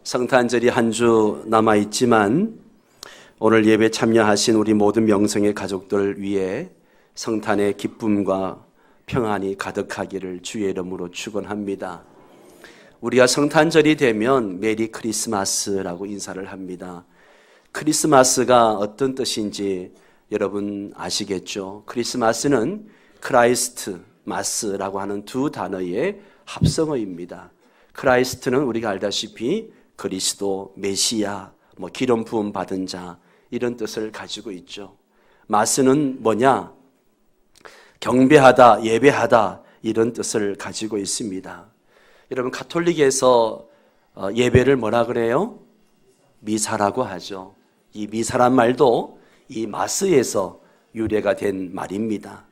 성탄절이 한 주 남아있지만 오늘 예배 참여하신 우리 모든 명성의 가족들 위해 성탄의 기쁨과 평안이 가득하기를 주의 이름으로 축원합니다. 우리가 성탄절이 되면 메리 크리스마스라고 인사를 합니다. 크리스마스가 어떤 뜻인지 여러분 아시겠죠? 크리스마스는 크라이스트, 마스라고 하는 두 단어의 합성어입니다. 크라이스트는 우리가 알다시피 그리스도, 메시아, 기름 부음 받은 자 이런 뜻을 가지고 있죠. 마스는 뭐냐? 경배하다, 예배하다 이런 뜻을 가지고 있습니다. 여러분 가톨릭에서 예배를 뭐라 그래요? 미사라고 하죠. 이 미사란 말도 이 마스에서 유래가 된 말입니다.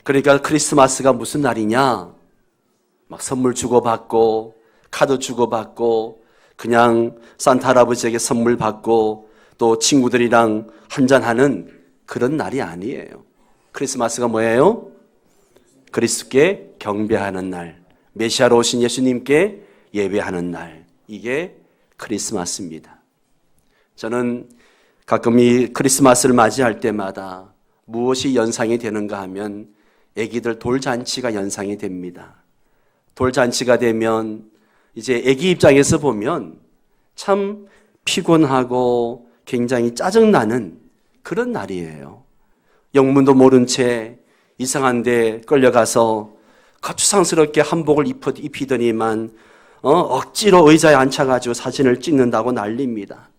그러니까 크리스마스가 무슨 날이냐? 막 선물 주고받고 카드 주고받고 그냥 산타 할아버지에게 선물 받고 또 친구들이랑 한잔하는 그런 날이 아니에요. 크리스마스가 뭐예요? 그리스도께 경배하는 날, 메시아로 오신 예수님께 예배하는 날, 이게 크리스마스입니다. 저는 가끔 이 크리스마스를 맞이할 때마다 무엇이 연상이 되는가 하면 아기들 돌잔치가 연상이 됩니다. 돌잔치가 되면 이제 아기 입장에서 보면 참 피곤하고 굉장히 짜증나는 그런 날이에요. 영문도 모른 채 이상한 데 끌려가서 거추장스럽게 한복을 입히더니만 억지로 의자에 앉혀가지고 사진을 찍는다고 난립니다.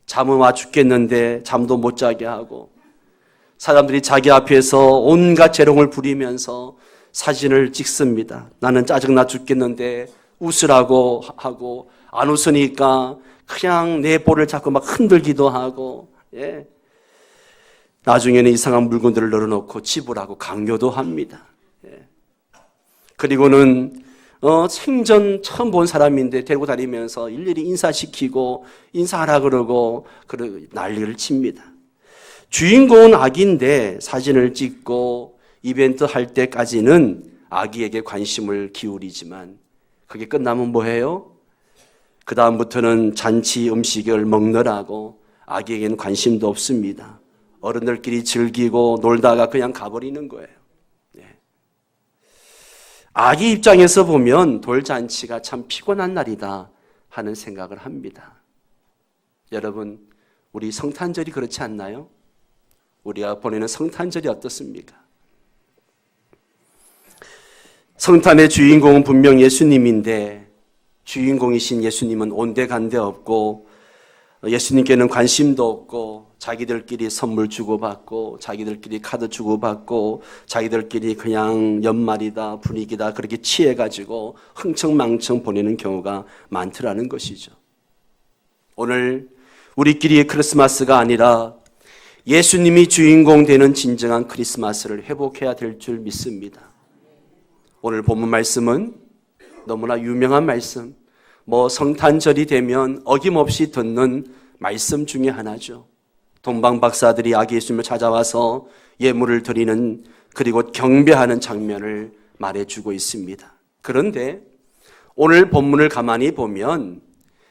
잠은 와 죽겠는데 잠도 못 자게 하고 사람들이 자기 앞에서 온갖 재롱을 부리면서 사진을 찍습니다. 나는 짜증나 죽겠는데 웃으라고 하고 안 웃으니까 그냥 내 볼을 잡고 막 흔들기도 하고, 예. 나중에는 이상한 물건들을 널어놓고 집으라고 강요도 합니다. 예. 그리고는 생전 처음 본 사람인데 데리고 다니면서 일일이 인사시키고 인사하라 그러고 난리를 칩니다. 주인공은 아기인데 사진을 찍고 이벤트 할 때까지는 아기에게 관심을 기울이지만 그게 끝나면 뭐해요? 그 다음부터는 잔치 음식을 먹느라고 아기에게는 관심도 없습니다. 어른들끼리 즐기고 놀다가 그냥 가버리는 거예요. 네. 아기 입장에서 보면 돌잔치가 참 피곤한 날이다 하는 생각을 합니다. 여러분, 우리 성탄절이 그렇지 않나요? 우리가 보내는 성탄절이 어떻습니까? 성탄의 주인공은 분명 예수님인데 주인공이신 예수님은 온데간데 없고 예수님께는 관심도 없고 자기들끼리 선물 주고받고 자기들끼리 카드 주고받고 자기들끼리 그냥 연말이다 분위기다 그렇게 취해가지고 흥청망청 보내는 경우가 많더라는 것이죠. 오늘 우리끼리의 크리스마스가 아니라 예수님이 주인공 되는 진정한 크리스마스를 회복해야 될 줄 믿습니다. 오늘 본문 말씀은 너무나 유명한 말씀, 성탄절이 되면 어김없이 듣는 말씀 중에 하나죠. 동방 박사들이 아기 예수님을 찾아와서 예물을 드리는 그리고 경배하는 장면을 말해주고 있습니다. 그런데 오늘 본문을 가만히 보면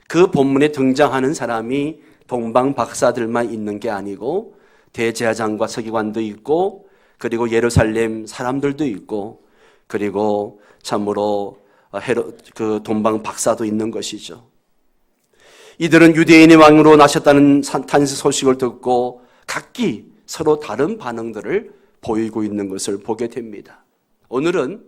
그 본문에 등장하는 사람이 동방 박사들만 있는 게 아니고 대제사장과 서기관도 있고 그리고 예루살렘 사람들도 있고 그리고 참으로 그 동방 박사도 있는 것이죠. 이들은 유대인의 왕으로 나셨다는 탄식 소식을 듣고 각기 서로 다른 반응들을 보이고 있는 것을 보게 됩니다. 오늘은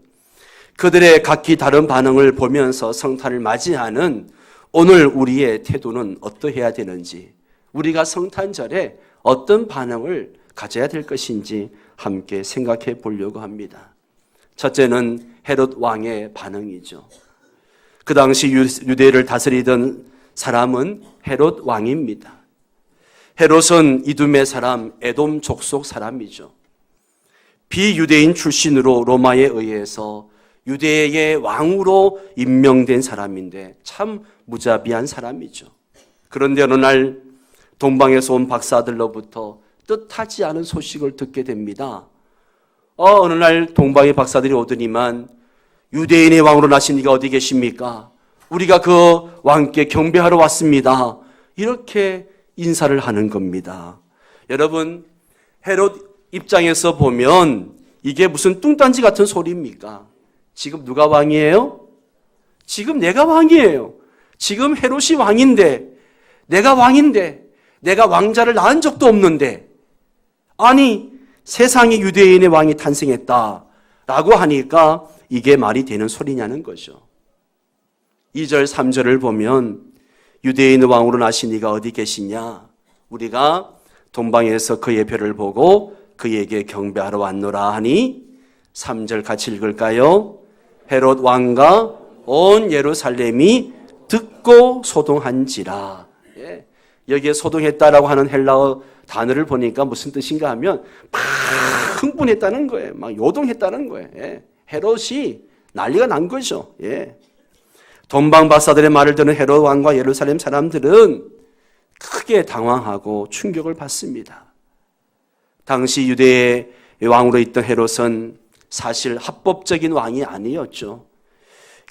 그들의 각기 다른 반응을 보면서 성탄을 맞이하는 오늘 우리의 태도는 어떠해야 되는지, 우리가 성탄절에 어떤 반응을 가져야 될 것인지 함께 생각해 보려고 합니다. 첫째는 헤롯 왕의 반응이죠. 그 당시 유대를 다스리던 사람은 헤롯 왕입니다. 헤롯은 이두메 사람, 에돔 족속 사람이죠. 비유대인 출신으로 로마에 의해서 유대의 왕으로 임명된 사람인데 참 무자비한 사람이죠. 그런데 어느 날 동방에서 온 박사들로부터 뜻하지 않은 소식을 듣게 됩니다. 어느 날 동방의 박사들이 오더니만 유대인의 왕으로 나신 이가 어디 계십니까? 우리가 그 왕께 경배하러 왔습니다. 이렇게 인사를 하는 겁니다. 여러분, 헤롯 입장에서 보면 이게 무슨 뚱딴지 같은 소리입니까? 지금 누가 왕이에요? 지금 내가 왕이에요. 지금 헤롯이 왕인데, 내가 왕인데, 내가 왕자를 낳은 적도 없는데, 아니 세상에 유대인의 왕이 탄생했다라고 하니까 이게 말이 되는 소리냐는 거죠. 2절 3절을 보면 유대인 왕으로 나신 이가 어디 계시냐? 우리가 동방에서 그의 별을 보고 그에게 경배하러 왔노라 하니 3절 같이 읽을까요? 헤롯 왕과 온 예루살렘이 듣고 소동한지라. 예. 여기에 소동했다라고 하는 헬라어 단어를 보니까 무슨 뜻인가 하면 막 흥분했다는 거예요. 막 요동했다는 거예요. 예. 헤롯이 난리가 난 거죠. 예. 동방 박사들의 말을 듣는 헤롯 왕과 예루살렘 사람들은 크게 당황하고 충격을 받습니다. 당시 유대의 왕으로 있던 헤롯은 사실 합법적인 왕이 아니었죠.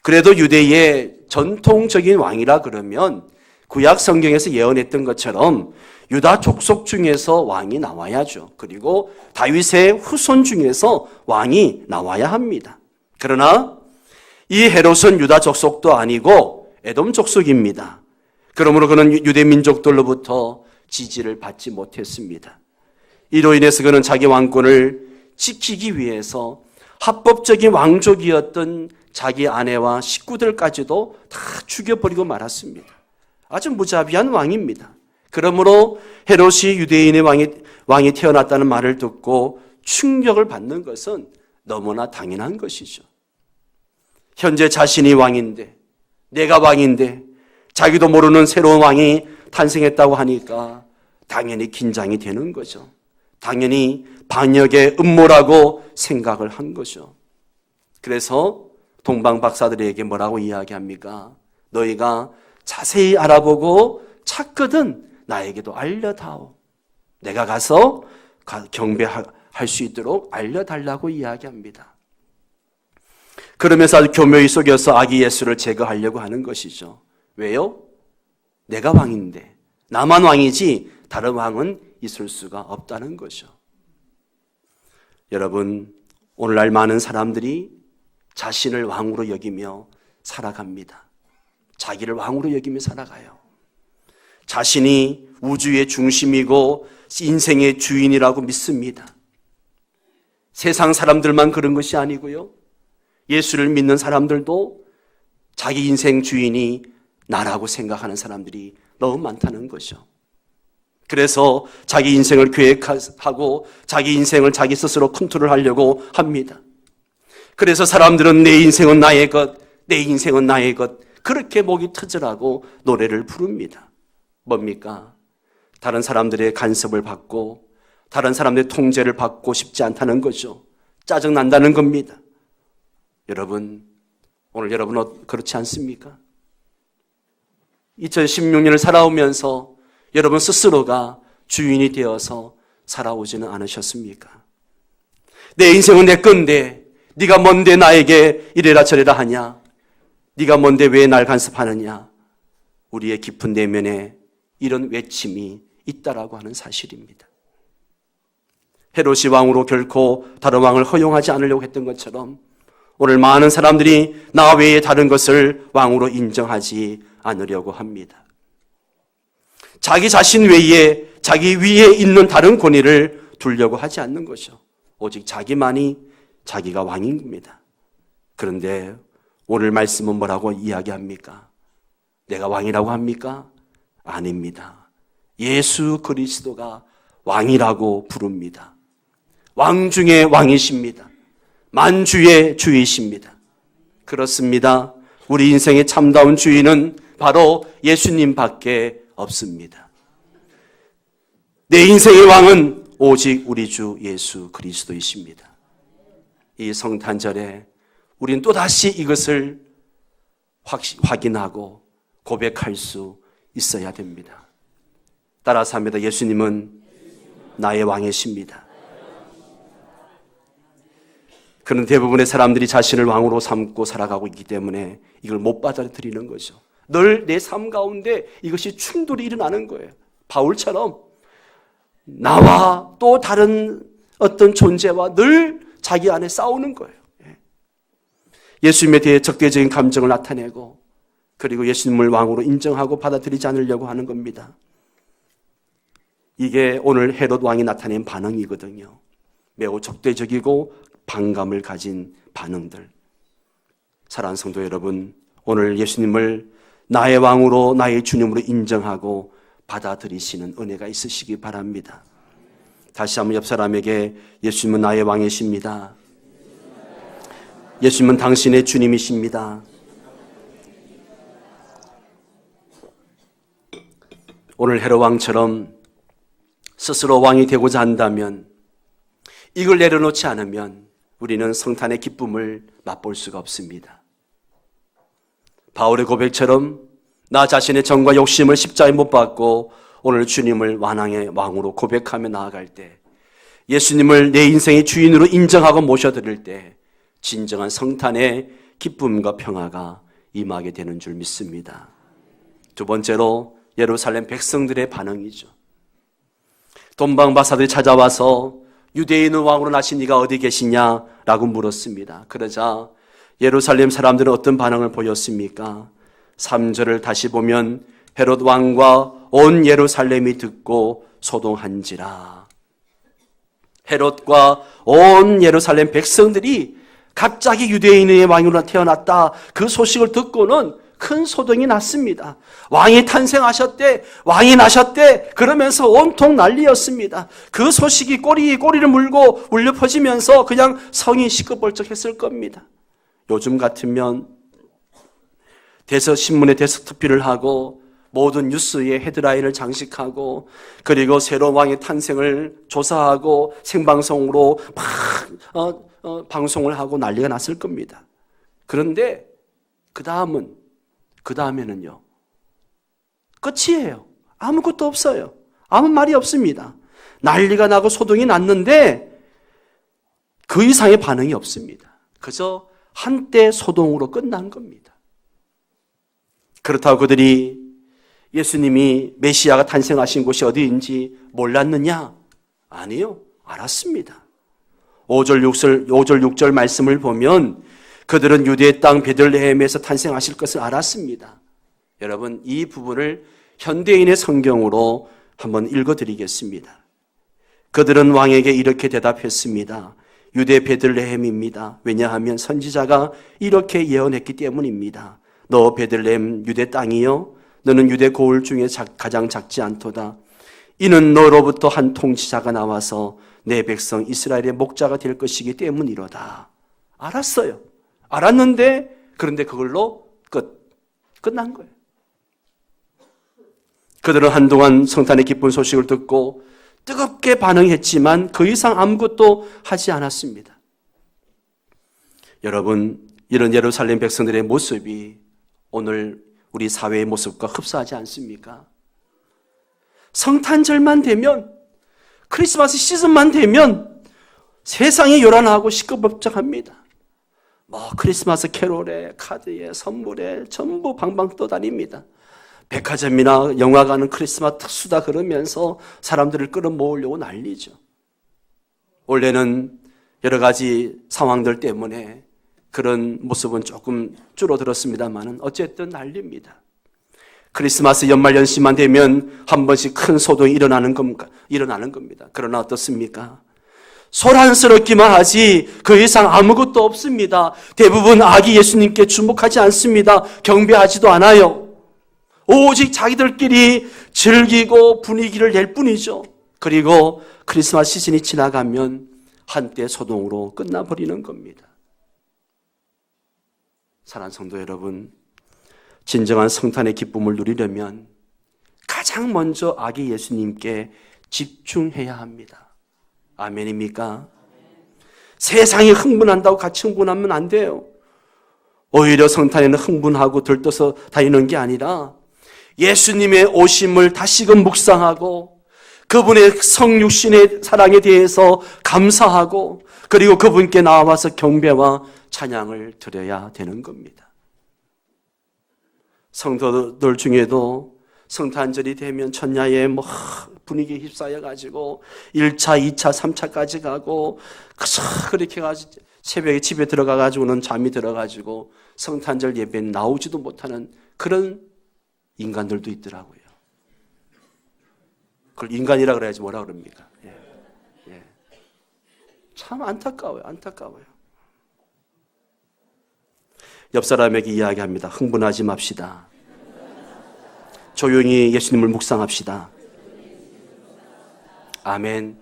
그래도 유대의 전통적인 왕이라 그러면 구약 성경에서 예언했던 것처럼 유다 족속 중에서 왕이 나와야죠. 그리고 다윗의 후손 중에서 왕이 나와야 합니다. 그러나 이 헤롯은 유다 족속도 아니고 에돔 족속입니다. 그러므로 그는 유대 민족들로부터 지지를 받지 못했습니다. 이로 인해서 그는 자기 왕권을 지키기 위해서 합법적인 왕족이었던 자기 아내와 식구들까지도 다 죽여버리고 말았습니다. 아주 무자비한 왕입니다. 그러므로 헤롯이 유대인의 왕이 태어났다는 말을 듣고 충격을 받는 것은 너무나 당연한 것이죠. 현재 자신이 왕인데, 내가 왕인데 자기도 모르는 새로운 왕이 탄생했다고 하니까 당연히 긴장이 되는 거죠. 당연히 반역의 음모라고 생각을 한 거죠. 그래서 동방 박사들에게 뭐라고 이야기합니까? 너희가 자세히 알아보고 찾거든 나에게도 알려다오. 내가 가서 경배할 수 있도록 알려달라고 이야기합니다. 그러면서 아주 교묘히 속여서 아기 예수를 제거하려고 하는 것이죠. 왜요? 내가 왕인데, 나만 왕이지 다른 왕은 있을 수가 없다는 거죠. 여러분, 오늘날 많은 사람들이 자신을 왕으로 여기며 살아갑니다. 자기를 왕으로 여기며 살아가요. 자신이 우주의 중심이고 인생의 주인이라고 믿습니다. 세상 사람들만 그런 것이 아니고요. 예수를 믿는 사람들도 자기 인생 주인이 나라고 생각하는 사람들이 너무 많다는 거죠. 그래서 자기 인생을 계획하고 자기 인생을 자기 스스로 컨트롤하려고 합니다. 그래서 사람들은 내 인생은 나의 것, 내 인생은 나의 것, 그렇게 목이 터져라고 노래를 부릅니다. 뭡니까? 다른 사람들의 간섭을 받고 다른 사람들의 통제를 받고 싶지 않다는 거죠. 짜증난다는 겁니다. 여러분, 오늘 여러분은 그렇지 않습니까? 2016년을 살아오면서 여러분 스스로가 주인이 되어서 살아오지는 않으셨습니까? 내 인생은 내 건데 네가 뭔데 나에게 이래라 저래라 하냐? 네가 뭔데 왜 날 간섭하느냐? 우리의 깊은 내면에 이런 외침이 있다라고 하는 사실입니다. 헤롯이 왕으로 결코 다른 왕을 허용하지 않으려고 했던 것처럼 오늘 많은 사람들이 나 외에 다른 것을 왕으로 인정하지 않으려고 합니다. 자기 자신 외에 자기 위에 있는 다른 권위를 두려고 하지 않는 거죠. 오직 자기만이 자기가 왕인 겁니다. 그런데 오늘 말씀은 뭐라고 이야기합니까? 내가 왕이라고 합니까? 아닙니다. 예수 그리스도가 왕이라고 부릅니다. 왕 중에 왕이십니다. 만주의 주이십니다. 그렇습니다. 우리 인생의 참다운 주인은 바로 예수님밖에 없습니다. 내 인생의 왕은 오직 우리 주 예수 그리스도이십니다. 이 성탄절에 우리는 또다시 이것을 확인하고 고백할 수 있어야 됩니다. 따라서 합니다. 예수님은 나의 왕이십니다. 그런 대부분의 사람들이 자신을 왕으로 삼고 살아가고 있기 때문에 이걸 못 받아들이는 거죠. 늘 내 삶 가운데 이것이 충돌이 일어나는 거예요. 바울처럼 나와 또 다른 어떤 존재와 늘 자기 안에 싸우는 거예요. 예수님에 대해 적대적인 감정을 나타내고 그리고 예수님을 왕으로 인정하고 받아들이지 않으려고 하는 겁니다. 이게 오늘 헤롯 왕이 나타낸 반응이거든요. 매우 적대적이고 반감을 가진 반응들. 사랑하는 성도 여러분, 오늘 예수님을 나의 왕으로 나의 주님으로 인정하고 받아들이시는 은혜가 있으시기 바랍니다. 다시 한번 옆 사람에게 예수님은 나의 왕이십니다. 예수님은 당신의 주님이십니다. 오늘 헤롯 왕처럼 스스로 왕이 되고자 한다면, 이걸 내려놓지 않으면 우리는 성탄의 기쁨을 맛볼 수가 없습니다. 바울의 고백처럼 나 자신의 정과 욕심을 십자가에 못 박고 오늘 주님을 완왕의 왕으로 고백하며 나아갈 때, 예수님을 내 인생의 주인으로 인정하고 모셔드릴 때 진정한 성탄의 기쁨과 평화가 임하게 되는 줄 믿습니다. 두 번째로 예루살렘 백성들의 반응이죠. 돈방바사들이 찾아와서 유대인의 왕으로 나신 네가 어디 계시냐라고 물었습니다. 그러자 예루살렘 사람들은 어떤 반응을 보였습니까? 3절을 다시 보면 헤롯 왕과 온 예루살렘이 듣고 소동한지라. 헤롯과 온 예루살렘 백성들이 갑자기 유대인의 왕으로 태어났다, 그 소식을 듣고는 큰 소동이 났습니다. 왕이 탄생하셨대, 왕이 나셨대, 그러면서 온통 난리였습니다. 그 소식이 꼬리를 물고 울려 퍼지면서 그냥 성이 시끌벅적했을 겁니다. 요즘 같으면 신문에 데스크토피를 하고 모든 뉴스에 헤드라인을 장식하고 그리고 새로운 왕의 탄생을 조사하고 생방송으로 막 방송을 하고 난리가 났을 겁니다. 그런데 그 다음에는요, 끝이에요. 아무것도 없어요. 아무 말이 없습니다. 난리가 나고 소동이 났는데 그 이상의 반응이 없습니다. 그저 한때 소동으로 끝난 겁니다. 그렇다고 그들이 예수님이 메시아가 탄생하신 곳이 어디인지 몰랐느냐? 아니요, 알았습니다. 5절 6절 말씀을 보면 그들은 유대 땅 베들레헴에서 탄생하실 것을 알았습니다. 여러분, 이 부분을 현대인의 성경으로 한번 읽어드리겠습니다. 그들은 왕에게 이렇게 대답했습니다. 유대 베들레헴입니다. 왜냐하면 선지자가 이렇게 예언했기 때문입니다. 너 베들레헴 유대 땅이요, 너는 유대 고을 중에 가장 작지 않도다. 이는 너로부터 한 통치자가 나와서 내 백성 이스라엘의 목자가 될 것이기 때문이로다. 알았어요. 알았는데 그런데 그걸로 끝난 거예요. 그들은 한동안 성탄의 기쁜 소식을 듣고 뜨겁게 반응했지만 그 이상 아무것도 하지 않았습니다. 여러분, 이런 예루살렘 백성들의 모습이 오늘 우리 사회의 모습과 흡사하지 않습니까? 성탄절만 되면, 크리스마스 시즌만 되면 세상이 요란하고 시끌벅적합니다. 크리스마스 캐롤에, 카드에, 선물에 전부 방방 떠다닙니다. 백화점이나 영화관은 크리스마스 특수다 그러면서 사람들을 끌어모으려고 난리죠. 원래는 여러 가지 상황들 때문에 그런 모습은 조금 줄어들었습니다만 어쨌든 난리입니다. 크리스마스 연말연시만 되면 한 번씩 큰 소동이 일어나는 겁니다. 그러나 어떻습니까? 소란스럽기만 하지 그 이상 아무것도 없습니다. 대부분 아기 예수님께 주목하지 않습니다. 경배하지도 않아요. 오직 자기들끼리 즐기고 분위기를 낼 뿐이죠. 그리고 크리스마스 시즌이 지나가면 한때 소동으로 끝나버리는 겁니다. 사랑하는 성도 여러분, 진정한 성탄의 기쁨을 누리려면 가장 먼저 아기 예수님께 집중해야 합니다. 아멘입니까? 세상이 흥분한다고 같이 흥분하면 안 돼요. 오히려 성탄에는 흥분하고 들떠서 다니는 게 아니라 예수님의 오심을 다시금 묵상하고 그분의 성육신의 사랑에 대해서 감사하고 그리고 그분께 나와서 경배와 찬양을 드려야 되는 겁니다. 성도들 중에도 성탄절이 되면 천야에 분위기에 휩싸여 가지고 1차, 2차, 3차까지 가고 그렇게 가지고 새벽에 집에 들어가 가지고는 잠이 들어 가지고 성탄절 예배에 나오지도 못하는 그런 인간들도 있더라고요. 그걸 인간이라 그래야지 뭐라 그럽니까? 예. 참 안타까워요. 옆 사람에게 이야기합니다. 흥분하지 맙시다. 조용히 예수님을 묵상합시다. 아멘.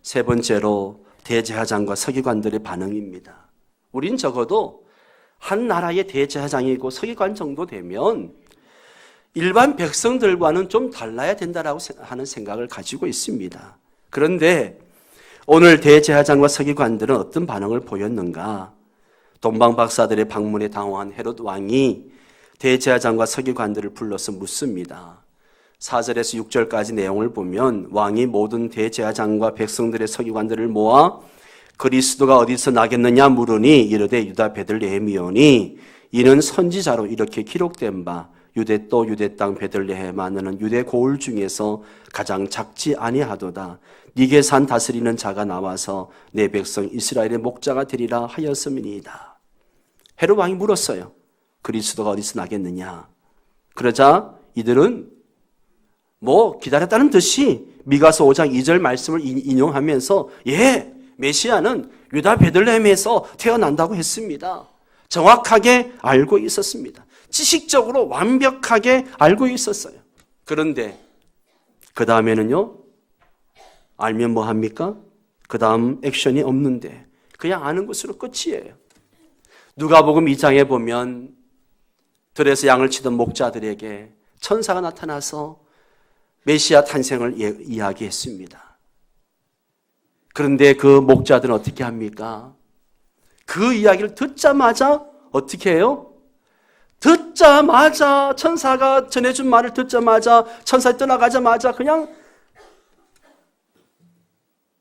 세 번째로 대제사장과 서기관들의 반응입니다. 우린 적어도 한 나라의 대제사장이고 서기관 정도 되면 일반 백성들과는 좀 달라야 된다라고 하는 생각을 가지고 있습니다. 그런데 오늘 대제사장과 서기관들은 어떤 반응을 보였는가? 동방박사들의 방문에 당황한 헤롯 왕이 대제사장과 서기관들을 불러서 묻습니다. 4절에서 6절까지 내용을 보면 왕이 모든 대제사장과 백성들의 서기관들을 모아 그리스도가 어디서 나겠느냐 물으니 이르되 유다 베들레헴이오니 이는 선지자로 이렇게 기록된 바 유대 또 유대 땅 베들레헴아 너는 유대 고을 중에서 가장 작지 아니하도다. 네게 산 다스리는 자가 나와서 내 백성 이스라엘의 목자가 되리라 하였음이니이다. 헤롯 왕이 물었어요. 그리스도가 어디서 나겠느냐. 그러자 이들은 기다렸다는 듯이 미가서 5장 2절 말씀을 인용하면서 메시아는 유다 베들레헴에서 태어난다고 했습니다. 정확하게 알고 있었습니다. 지식적으로 완벽하게 알고 있었어요. 그런데 그 다음에는요, 알면 뭐 합니까? 그 다음 액션이 없는데 그냥 아는 것으로 끝이에요. 누가복음 2장에 보면 들에서 양을 치던 목자들에게 천사가 나타나서 메시아 탄생을 이야기했습니다. 그런데 그 목자들은 어떻게 합니까? 그 이야기를 듣자마자 어떻게 해요? 듣자마자 천사가 전해준 말을 듣자마자 천사가 떠나가자마자 그냥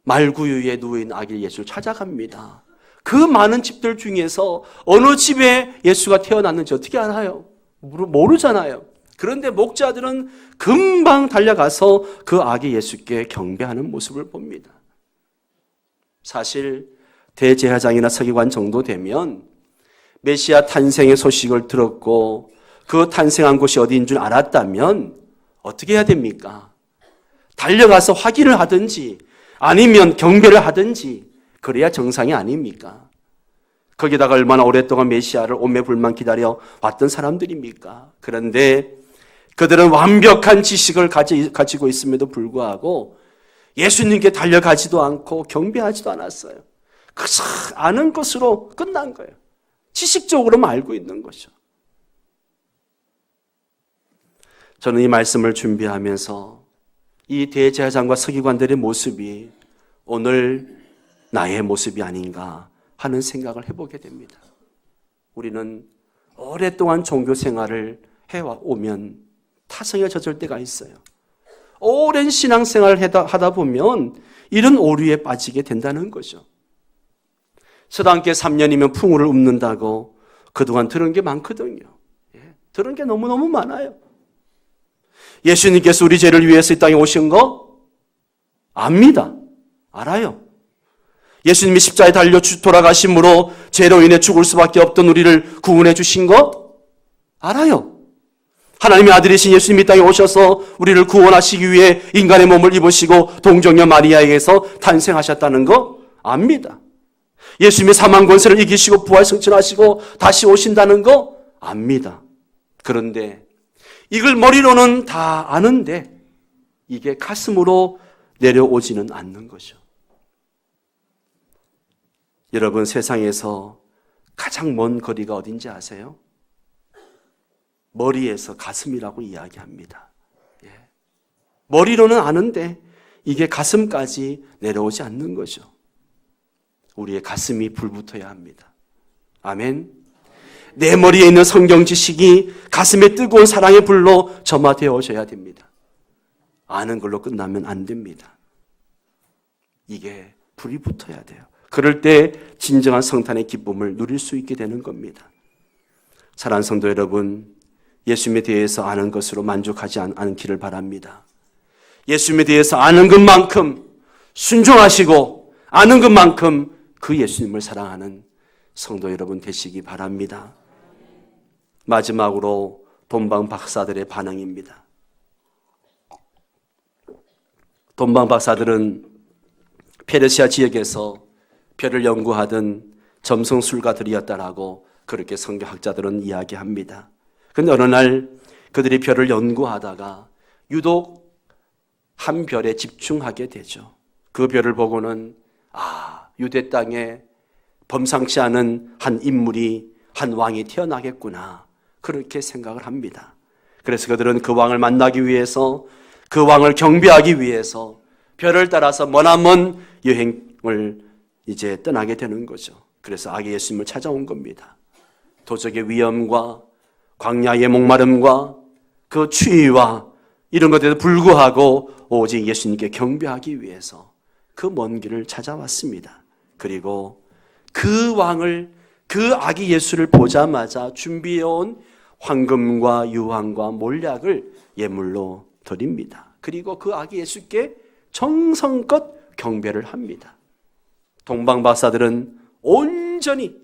말구유에 누워있는 아기 예수를 찾아갑니다. 그 많은 집들 중에서 어느 집에 예수가 태어났는지 어떻게 알아요? 모르잖아요. 그런데 목자들은 금방 달려가서 그 아기 예수께 경배하는 모습을 봅니다. 사실 대제사장이나 서기관 정도 되면 메시아 탄생의 소식을 들었고 그 탄생한 곳이 어디인 줄 알았다면 어떻게 해야 됩니까? 달려가서 확인을 하든지 아니면 경배를 하든지 그래야 정상이 아닙니까? 거기다가 얼마나 오랫동안 메시아를 오매불만 기다려 왔던 사람들입니까? 그런데 그들은 완벽한 지식을 가지고 있음에도 불구하고 예수님께 달려가지도 않고 경배하지도 않았어요. 그저 아는 것으로 끝난 거예요. 지식적으로만 알고 있는 거죠. 저는 이 말씀을 준비하면서 이 대제사장과 서기관들의 모습이 오늘 나의 모습이 아닌가 하는 생각을 해보게 됩니다. 우리는 오랫동안 종교 생활을 해오면 타성에 젖을 때가 있어요. 오랜 신앙생활을 하다 보면 이런 오류에 빠지게 된다는 거죠. 서당계 3년이면 풍우를 읊는다고 그동안 들은 게 많거든요. 들은 게 너무너무 많아요. 예수님께서 우리 죄를 위해서 이 땅에 오신 거 압니다. 알아요. 예수님이 십자가에 달려 돌아가심으로 죄로 인해 죽을 수밖에 없던 우리를 구원해 주신 거 알아요. 하나님의 아들이신 예수님이 이 땅에 오셔서 우리를 구원하시기 위해 인간의 몸을 입으시고 동정녀 마리아에게서 탄생하셨다는 거 압니다. 예수님이 사망 권세를 이기시고 부활 승천하시고 다시 오신다는 거 압니다. 그런데 이걸 머리로는 다 아는데 이게 가슴으로 내려오지는 않는 거죠. 여러분, 세상에서 가장 먼 거리가 어딘지 아세요? 머리에서 가슴이라고 이야기합니다. 머리로는 아는데 이게 가슴까지 내려오지 않는 거죠. 우리의 가슴이 불붙어야 합니다. 아멘. 내 머리에 있는 성경 지식이 가슴에 뜨거운 사랑의 불로 점화되어져야 됩니다. 아는 걸로 끝나면 안 됩니다. 이게 불이 붙어야 돼요. 그럴 때 진정한 성탄의 기쁨을 누릴 수 있게 되는 겁니다. 사랑하는 성도 여러분, 예수님에 대해서 아는 것으로 만족하지 않기를 바랍니다. 예수님에 대해서 아는 것만큼 순종하시고 아는 것만큼 그 예수님을 사랑하는 성도 여러분 되시기 바랍니다. 마지막으로 돈방 박사들의 반응입니다. 돈방 박사들은 페르시아 지역에서 별을 연구하던 점성술가들이었다라고 그렇게 성경학자들은 이야기합니다. 그런데 어느 날 그들이 별을 연구하다가 유독 한 별에 집중하게 되죠. 그 별을 보고는 유대 땅에 범상치 않은 한 인물이, 한 왕이 태어나겠구나, 그렇게 생각을 합니다. 그래서 그들은 그 왕을 만나기 위해서, 그 왕을 경배하기 위해서 별을 따라서 머나먼 여행을 이제 떠나게 되는 거죠. 그래서 아기 예수님을 찾아온 겁니다. 도적의 위험과 광야의 목마름과 그 추위와 이런 것에도 불구하고 오직 예수님께 경배하기 위해서 그 먼 길을 찾아왔습니다. 그리고 그 왕을, 그 아기 예수를 보자마자 준비해온 황금과 유황과 몰약을 예물로 드립니다. 그리고 그 아기 예수께 정성껏 경배를 합니다. 동방박사들은 온전히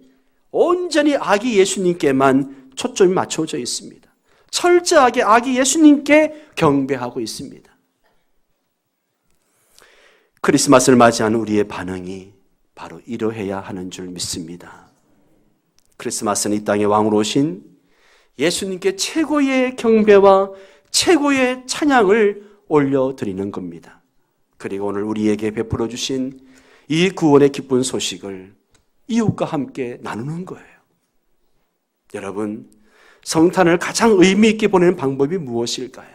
아기 예수님께만 초점이 맞춰져 있습니다. 철저하게 아기 예수님께 경배하고 있습니다. 크리스마스를 맞이하는 우리의 반응이 바로 이러해야 하는 줄 믿습니다. 크리스마스는 이 땅에 왕으로 오신 예수님께 최고의 경배와 최고의 찬양을 올려드리는 겁니다. 그리고 오늘 우리에게 베풀어 주신 이 구원의 기쁜 소식을 이웃과 함께 나누는 거예요. 여러분, 성탄을 가장 의미 있게 보내는 방법이 무엇일까요?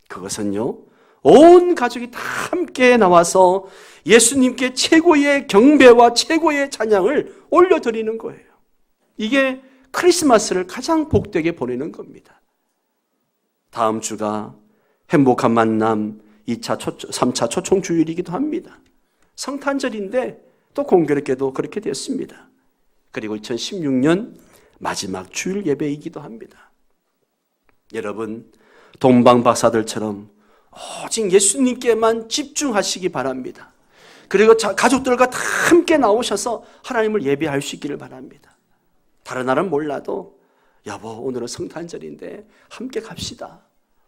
그것은요, 온 가족이 다 함께 나와서 예수님께 최고의 경배와 최고의 찬양을 올려드리는 거예요. 이게 크리스마스를 가장 복되게 보내는 겁니다. 다음 주가 행복한 만남 2차, 3차 초청주일이기도 합니다. 성탄절인데 또 공교롭게도 그렇게 됐습니다. 그리고 2016년 마지막 주일 예배이기도 합니다. 여러분, 동방박사들처럼 오직 예수님께만 집중하시기 바랍니다. 그리고 가족들과 다 함께 나오셔서 하나님을 예배할 수 있기를 바랍니다. 다른 날은 몰라도 여보, 오늘은 성탄절인데 함께 갑시다.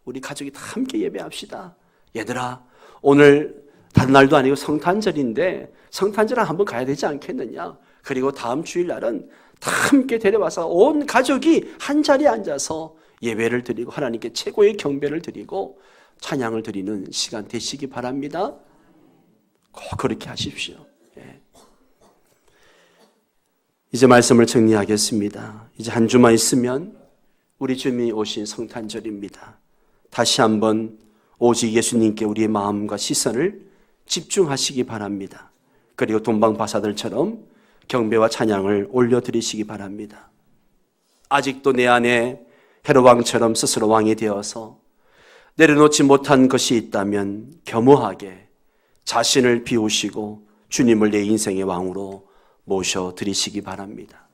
우리 가족이 다 함께 예배합시다. 얘들아, 오늘 다른 날도 아니고 성탄절인데 성탄절을 한번 가야 되지 않겠느냐. 그리고 다음 주일날은 다 함께 데려와서 온 가족이 한 자리에 앉아서 예배를 드리고 하나님께 최고의 경배를 드리고 찬양을 드리는 시간 되시기 바랍니다. 꼭 그렇게 하십시오. 이제 말씀을 정리하겠습니다. 이제 한 주만 있으면 우리 주님이 오신 성탄절입니다. 다시 한번 오직 예수님께 우리의 마음과 시선을 집중하시기 바랍니다. 그리고 동방박사들처럼 경배와 찬양을 올려드리시기 바랍니다. 아직도 내 안에 헤롯왕처럼 스스로 왕이 되어서 내려놓지 못한 것이 있다면 겸허하게 자신을 비우시고 주님을 내 인생의 왕으로 모셔드리시기 바랍니다.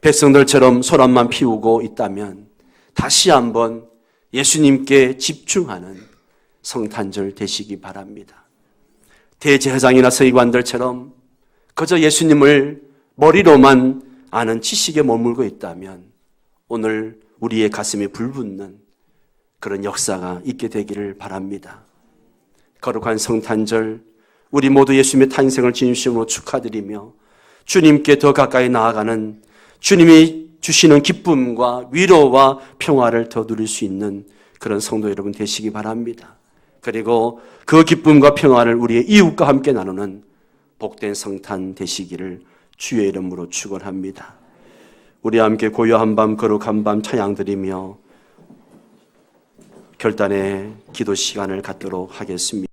백성들처럼 소란만 피우고 있다면 다시 한번 예수님께 집중하는 성탄절 되시기 바랍니다. 대제사장이나 서기관들처럼 그저 예수님을 머리로만 아는 지식에 머물고 있다면 오늘 우리의 가슴에 불붙는 그런 역사가 있게 되기를 바랍니다. 거룩한 성탄절, 우리 모두 예수님의 탄생을 진심으로 축하드리며 주님께 더 가까이 나아가는, 주님이 주시는 기쁨과 위로와 평화를 더 누릴 수 있는 그런 성도 여러분 되시기 바랍니다. 그리고 그 기쁨과 평화를 우리의 이웃과 함께 나누는 복된 성탄 되시기를 주의 이름으로 축원합니다. 우리 함께 고요한 밤, 거룩한 밤 찬양 드리며 결단의 기도 시간을 갖도록 하겠습니다.